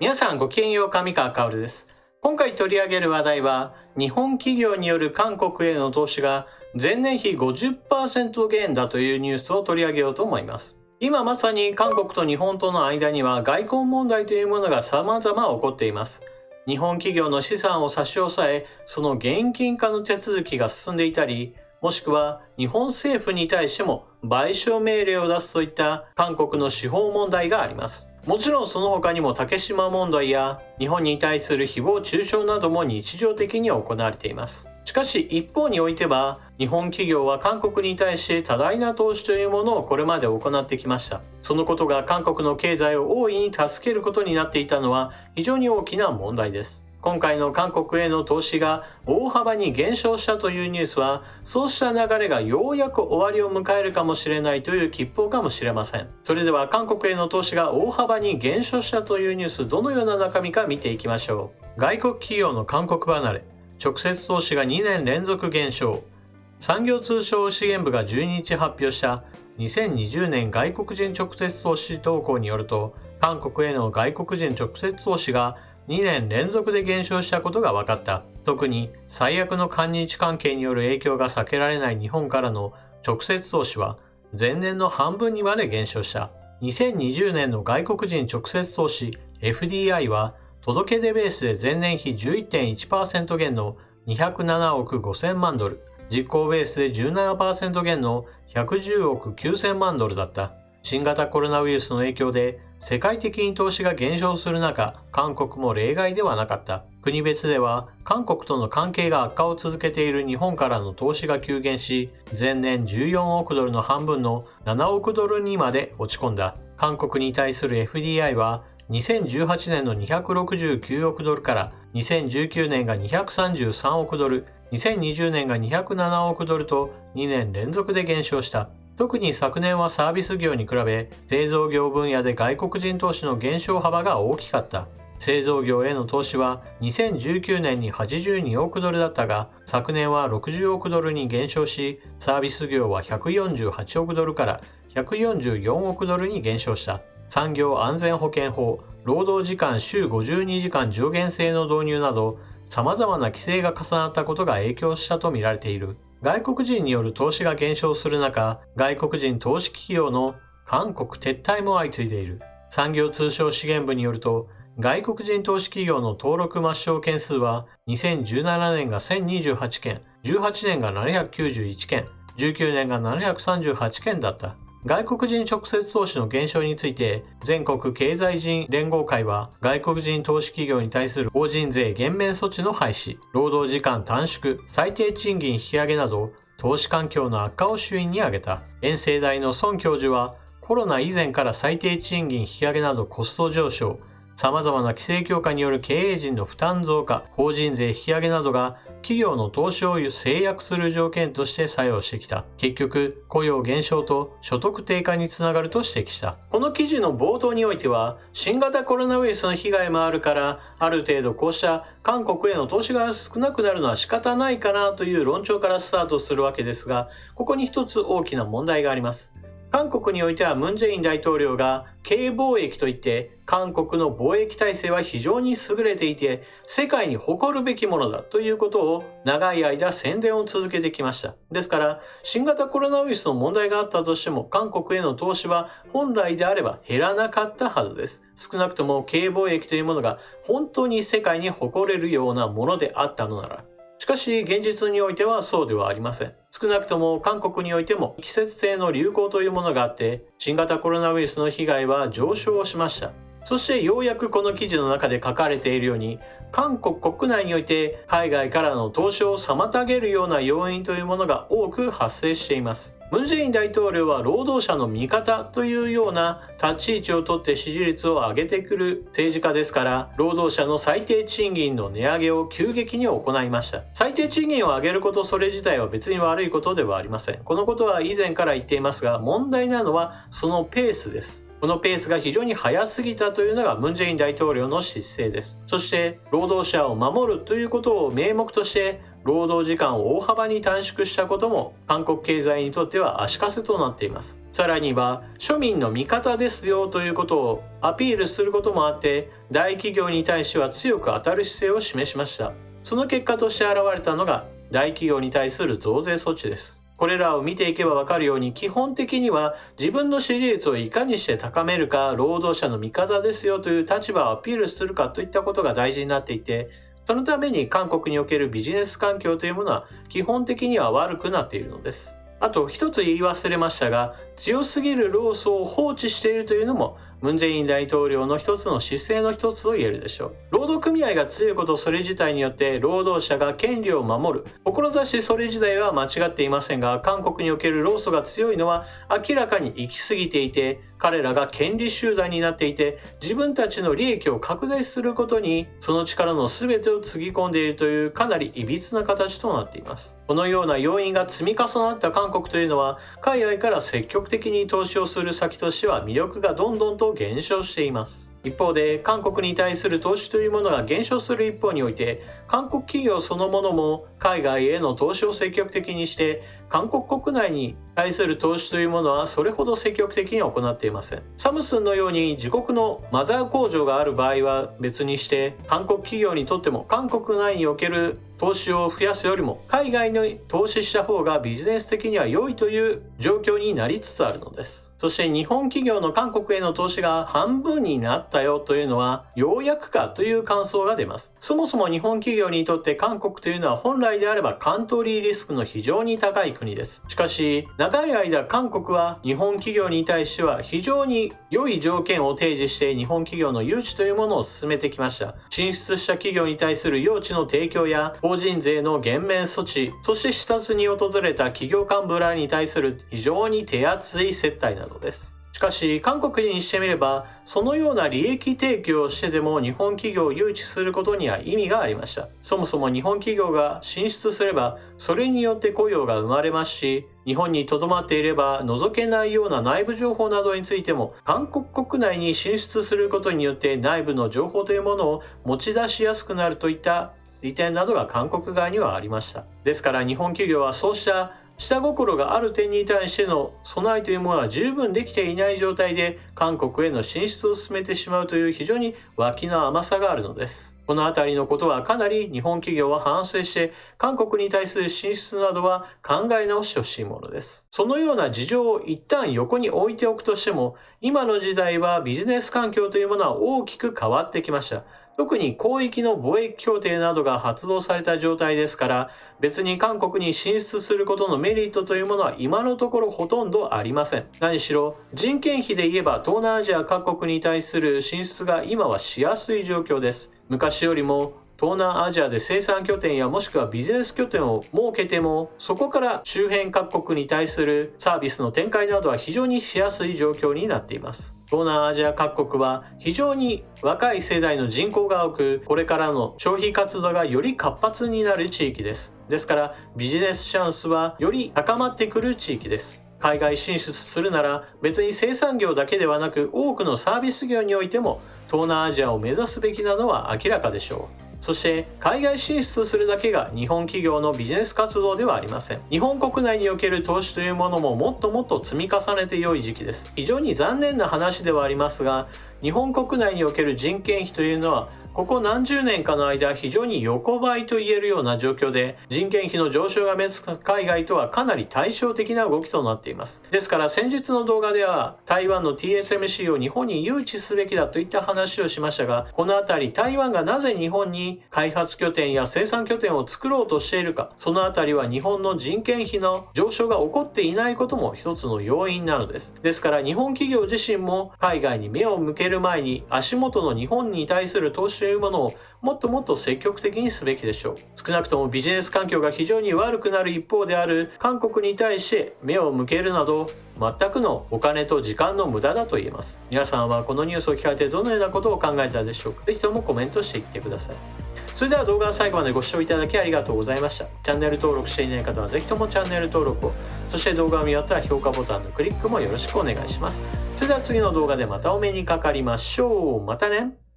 皆さんごきげんよう、上川薫です。今回取り上げる話題は、日本企業による韓国への投資が前年比 50% 減だというニュースを取り上げようと思います。今まさに韓国と日本との間には外交問題というものが様々起こっています。日本企業の資産を差し押さえ、その現金化の手続きが進んでいたり、もしくは日本政府に対しても賠償命令を出すといった韓国の司法問題があります。もちろんその他にも竹島問題や日本に対する誹謗中傷なども日常的に行われています。しかし一方においては、日本企業は韓国に対して多大な投資というものをこれまで行ってきました。そのことが韓国の経済を大いに助けることになっていたのは非常に大きな問題です。今回の韓国への投資が大幅に減少したというニュースは、そうした流れがようやく終わりを迎えるかもしれないという吉報かもしれません。それでは韓国への投資が大幅に減少したというニュース、どのような中身か見ていきましょう。外国企業の韓国離れ、直接投資が2年連続減少。産業通商資源部が12日発表した2020年外国人直接投資動向によると、韓国への外国人直接投資が2年連続で減少したことが分かった。特に最悪の韓日関係による影響が避けられない日本からの直接投資は前年の半分にまで減少した。2020年の外国人直接投資 FDI は届け出ベースで前年比 11.1% 減の207億5000万ドル、実行ベースで 17% 減の110億9000万ドルだった。新型コロナウイルスの影響で世界的に投資が減少する中、韓国も例外ではなかった。国別では韓国との関係が悪化を続けている日本からの投資が急減し、前年14億ドルの半分の7億ドルにまで落ち込んだ。韓国に対する FDI は2018年の269億ドルから2019年が233億ドル、2020年が207億ドルと2年連続で減少した。特に昨年はサービス業に比べ製造業分野で外国人投資の減少幅が大きかった。製造業への投資は2019年に82億ドルだったが、昨年は60億ドルに減少し、サービス業は148億ドルから144億ドルに減少した。産業安全保険法、労働時間週52時間上限制の導入など、様々な規制が重なったことが影響したとみられている。外国人による投資が減少する中、外国人投資企業の韓国撤退も相次いでいる。産業通商資源部によると、外国人投資企業の登録抹消件数は2017年が1028件、18年が791件、19年が738件だった。外国人直接投資の減少について、全国経済人連合会は外国人投資企業に対する法人税減免措置の廃止、労働時間短縮、最低賃金引き上げなど、投資環境の悪化を主因に挙げた。延世大の孫教授は、コロナ以前から最低賃金引き上げなどコスト上昇、様々な規制強化による経営陣の負担増加、法人税引き上げなどが企業の投資を制約する条件として作用してきた。結局、雇用減少と所得低下につながると指摘した。この記事の冒頭においては、新型コロナウイルスの被害もあるから、ある程度こうした韓国への投資が少なくなるのは仕方ないかなという論調からスタートするわけですが、ここに一つ大きな問題があります。韓国においてはムン・ジェイン大統領がK貿易といって韓国の貿易体制は非常に優れていて世界に誇るべきものだということを長い間宣伝を続けてきました。ですから新型コロナウイルスの問題があったとしても韓国への投資は本来であれば減らなかったはずです。少なくともK貿易というものが本当に世界に誇れるようなものであったのなら。しかし現実においてはそうではありません。少なくとも韓国においても季節性の流行というものがあって新型コロナウイルスの被害は上昇しました。そしてようやくこの記事の中で書かれているように韓国国内において海外からの投資を妨げるような要因というものが多く発生しています。ムン・ジェイン大統領は労働者の味方というような立ち位置をとって支持率を上げてくる政治家ですから、労働者の最低賃金の値上げを急激に行いました。最低賃金を上げることそれ自体は別に悪いことではありません。このことは以前から言っていますが、問題なのはそのペースです。このペースが非常に速すぎたというのがムン・ジェイン大統領の姿勢です。そして労働者を守るということを名目として労働時間を大幅に短縮したことも韓国経済にとっては足かせとなっています。さらには庶民の味方ですよということをアピールすることもあって、大企業に対しては強く当たる姿勢を示しました。その結果として現れたのが大企業に対する増税措置です。これらを見ていけばわかるように、基本的には自分の支持率をいかにして高めるか、労働者の味方ですよという立場をアピールするかといったことが大事になっていて、そのために韓国におけるビジネス環境というものは基本的には悪くなっているのです。あと一つ言い忘れましたが、強すぎる労組を放置しているというのもムン・ジェイン大統領の一つの姿勢の一つと言えるでしょう。労働組合が強いこと、それ自体によって労働者が権利を守る志、それ自体は間違っていませんが、韓国における労組が強いのは明らかに行き過ぎていて、彼らが権利集団になっていて、自分たちの利益を拡大することにその力の全てをつぎ込んでいるというかなり歪な形となっています。このような要因が積み重なった韓国というのは、海外から積極的に投資をする先としては魅力がどんどんと減少しています。一方で韓国に対する投資というものが減少する一方において、韓国企業そのものも海外への投資を積極的にして、韓国国内に対する投資というものはそれほど積極的には行っていません。サムスンのように自国のマザー工場がある場合は別にして、韓国企業にとっても韓国内における投資を増やすよりも海外に投資した方がビジネス的には良いという状況になりつつあるのです。そして日本企業の韓国への投資が半分になったよというのはようやくかという感想が出ます。そもそも日本企業にとって韓国というのは本来であればカントリーリスクの非常に高い国です。しかし長い間韓国は日本企業に対しては非常に良い条件を提示して日本企業の誘致というものを進めてきました。進出した企業に対する用地の提供や法人税の減免措置、そして視察に訪れた企業幹部らに対する非常に手厚い接待などです。しかし韓国にしてみれば、そのような利益提供をしてでも日本企業を誘致することには意味がありました。そもそも日本企業が進出すればそれによって雇用が生まれますし、日本に留まっていれば覗けないような内部情報などについても韓国国内に進出することによって内部の情報というものを持ち出しやすくなるといった利点などが韓国側にはありました。ですから日本企業はそうした下心がある点に対しての備えというものは十分できていない状態で韓国への進出を進めてしまうという非常に脇の甘さがあるのです。このあたりのことはかなり日本企業は反省して韓国に対する進出などは考え直してほしいものです。そのような事情を一旦横に置いておくとしても、今の時代はビジネス環境というものは大きく変わってきました。特に広域の貿易協定などが発動された状態ですから、別に韓国に進出することのメリットというものは今のところほとんどありません。何しろ人件費で言えば東南アジア各国に対する進出が今はしやすい状況です。昔よりも東南アジアで生産拠点やもしくはビジネス拠点を設けても、そこから周辺各国に対するサービスの展開などは非常にしやすい状況になっています。東南アジア各国は非常に若い世代の人口が多く、これからの消費活動がより活発になる地域です。ですからビジネスチャンスはより高まってくる地域です。海外進出するなら別に生産業だけではなく多くのサービス業においても東南アジアを目指すべきなのは明らかでしょう。そして海外進出するだけが日本企業のビジネス活動ではありません。日本国内における投資というものももっともっと積み重ねて良い時期です。非常に残念な話ではありますが、日本国内における人件費というのはここ何十年かの間非常に横ばいと言えるような状況で、人件費の上昇が目立つ海外とはかなり対照的な動きとなっています。ですから先日の動画では台湾の TSMC を日本に誘致すべきだといった話をしましたが、このあたり台湾がなぜ日本に開発拠点や生産拠点を作ろうとしているか、そのあたりは日本の人件費の上昇が起こっていないことも一つの要因なのです。ですから日本企業自身も海外に目を向ける前に足元の日本に対する投資というものをもっともっと積極的にすべきでしょう。少なくともビジネス環境が非常に悪くなる一方である韓国に対して目を向けるなど全くのお金と時間の無駄だと言えます。皆さんはこのニュースを聞かれてどのようなことを考えたでしょうか。ぜひともコメントしていってください。それでは動画の最後までご視聴いただきありがとうございました。チャンネル登録していない方はぜひともチャンネル登録を、そして動画を見終わったら評価ボタンのクリックもよろしくお願いします。それでは次の動画でまたお目にかかりましょう。またね。